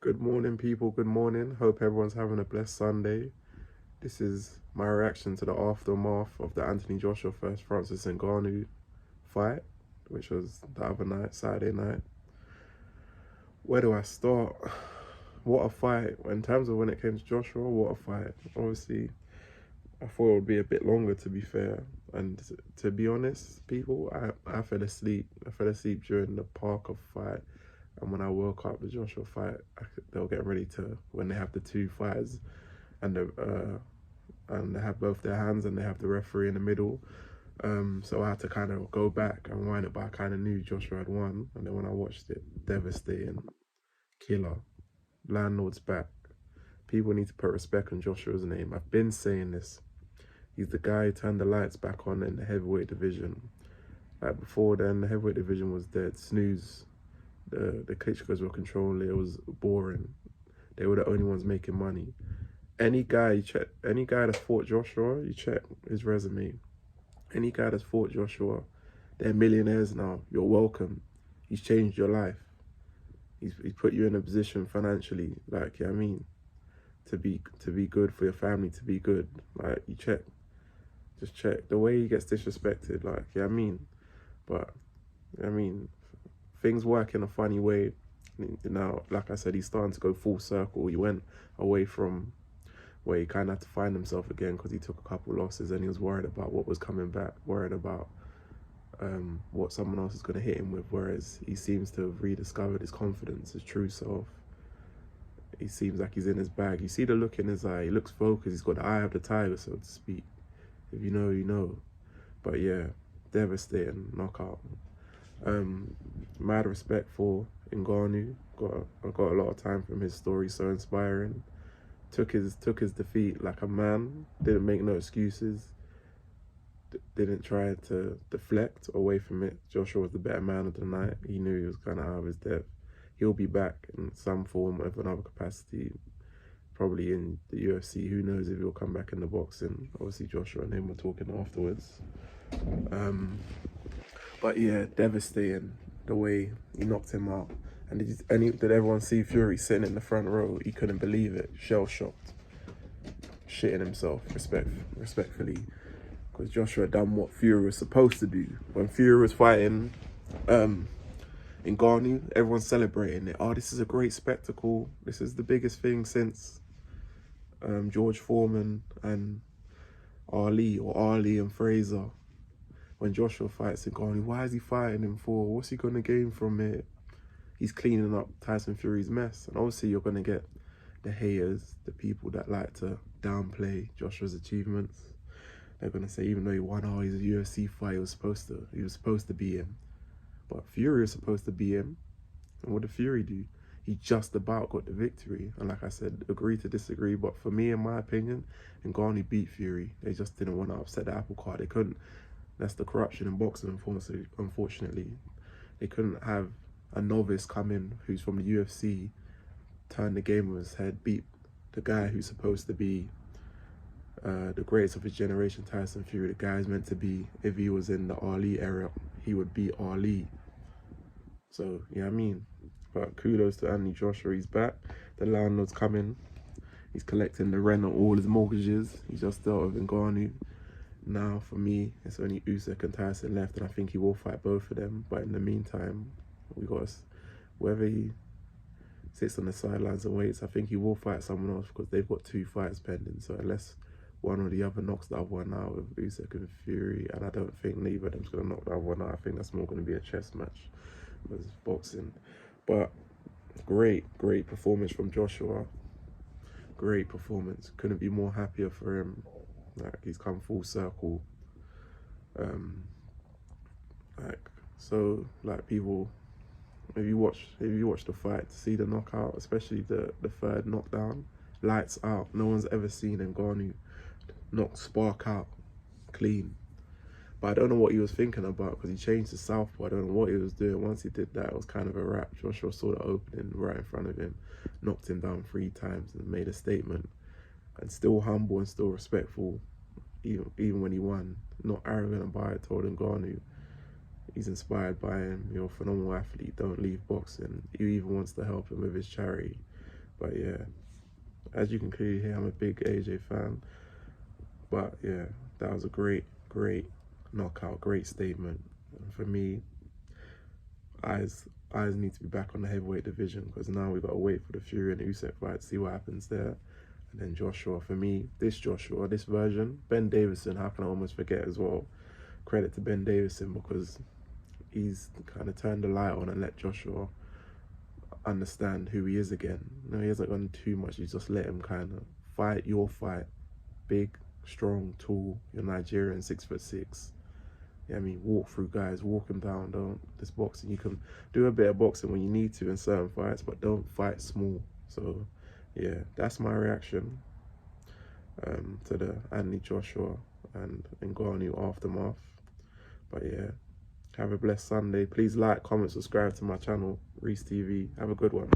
Good morning, people. Good morning. Hope everyone's having a blessed Sunday. This is my reaction to the aftermath of the Anthony Joshua vs Francis Ngannou fight, which was the other night, Saturday night. Where do I start? What a fight. In terms of when it came to Joshua, what a fight. Obviously, I thought it would be a bit longer, to be fair. And to be honest, people, I fell asleep. I fell asleep during the Parker fight. And when I woke up, the Joshua fight, they were getting ready to, when they have the two fighters and they have both their hands and they have the referee in the middle. So I had to kind of go back and wind it, but I kind of knew Joshua had won. And then when I watched it, devastating, killer, landlord's back. People need to put respect on Joshua's name. I've been saying this. He's the guy who turned the lights back on in the heavyweight division. Like before then, the heavyweight division was dead, snooze. The Klitschko's were controlling it. It was boring. They were the only ones making money. Any guy that's fought Joshua, you check his resume. Any guy that's fought Joshua, they're millionaires now. You're welcome. He's changed your life. He's put you in a position financially, like, you know what I mean, to be good for your family, to be good. Like, you check. Just check. The way he gets disrespected, like, you know what I mean? But, I mean, things work in a funny way. Now, like I said, he's starting to go full circle. He went away from where he kind of had to find himself again because he took a couple losses and he was worried about what was coming back, worried about what someone else is going to hit him with, whereas he seems to have rediscovered his confidence, his true self. He seems like he's in his bag. You see the look in his eye. He looks focused. He's got the eye of the tiger, so to speak. If you know, you know. But yeah, devastating knockout. Mad respect for Ngannou. I got a lot of time from his story, so inspiring. Took his defeat like a man. Didn't make no excuses. Didn't try to deflect away from it. Joshua was the better man of the night. He knew he was kind of out of his depth. He'll be back in some form of another capacity, probably in the UFC. Who knows if he'll come back in the boxing. Obviously, Joshua and him were talking afterwards. But yeah, devastating the way he knocked him out. And did everyone see Fury sitting in the front row? He couldn't believe it, shell-shocked, shitting himself, respectfully. Because Joshua done what Fury was supposed to do. When Fury was fighting Ngannou, everyone's celebrating it. Oh, this is a great spectacle. This is the biggest thing since George Foreman and Ali, or Ali and Fraser. When Joshua fights Ngannou, why is he fighting him for? What's he going to gain from it? He's cleaning up Tyson Fury's mess. And obviously you're going to get the haters, the people that like to downplay Joshua's achievements. They're going to say, even though he won, oh, he's a UFC fight, he was supposed to beat him. But Fury was supposed to beat him. And what did Fury do? He just about got the victory. And like I said, agree to disagree. But for me, in my opinion, Ngannou beat Fury. They just didn't want to upset the apple cart. They couldn't. That's the corruption in boxing, unfortunately. They couldn't have a novice come in who's from the UFC, turn the game on his head, beat the guy who's supposed to be the greatest of his generation, Tyson Fury. The guy's meant to be, if he was in the Ali era, he would be Ali. So, yeah, I mean, but kudos to Anthony Joshua. He's back. The landlord's coming. He's collecting the rent on all his mortgages. He's just dealt with Ngannou. Now, for me, it's only Usyk and Tyson left, and I think he will fight both of them. But in the meantime, we got whether he sits on the sidelines and waits, I think he will fight someone else because they've got two fights pending. So unless one or the other knocks the other one out with Usyk and Fury, and I don't think neither of them's going to knock the other one out. I think that's more going to be a chess match versus boxing. But great performance from Joshua. Great performance. Couldn't be more happier for him. Like, he's come full circle. People, if you watch the fight, to see the knockout, especially the third knockdown, lights out. No one's ever seen Ngannou knock spark out clean. But I don't know what he was thinking about because he changed to southpaw. I don't know what he was doing. Once he did that, it was kind of a wrap. Joshua saw the opening right in front of him, knocked him down 3 times and made a statement. And still humble and still respectful, even when he won. Not arrogant about it, told Ngannou he's inspired by him. You're a phenomenal athlete, don't leave boxing. He even wants to help him with his charity. But yeah, as you can clearly hear, I'm a big AJ fan. But yeah, that was a great knockout, great statement. And for me, eyes need to be back on the heavyweight division, because now we've got to wait for the Fury and Usyk fight, see what happens there. And then Joshua, for me, this version, Ben Davison, how can I almost forget as well? Credit to Ben Davison, because he's kind of turned the light on and let Joshua understand who he is again. No, he hasn't gone too much. He's just let him kind of fight your fight. Big, strong, tall. You're Nigerian, 6'6". Yeah, I mean, walk through guys, walk them down. Don't this boxing. You can do a bit of boxing when you need to in certain fights, but don't fight small. So, yeah, that's my reaction to the Anthony Joshua and Ngannou aftermath. But yeah, have a blessed Sunday. Please like, comment, subscribe to my channel, Rhys TV. Have a good one.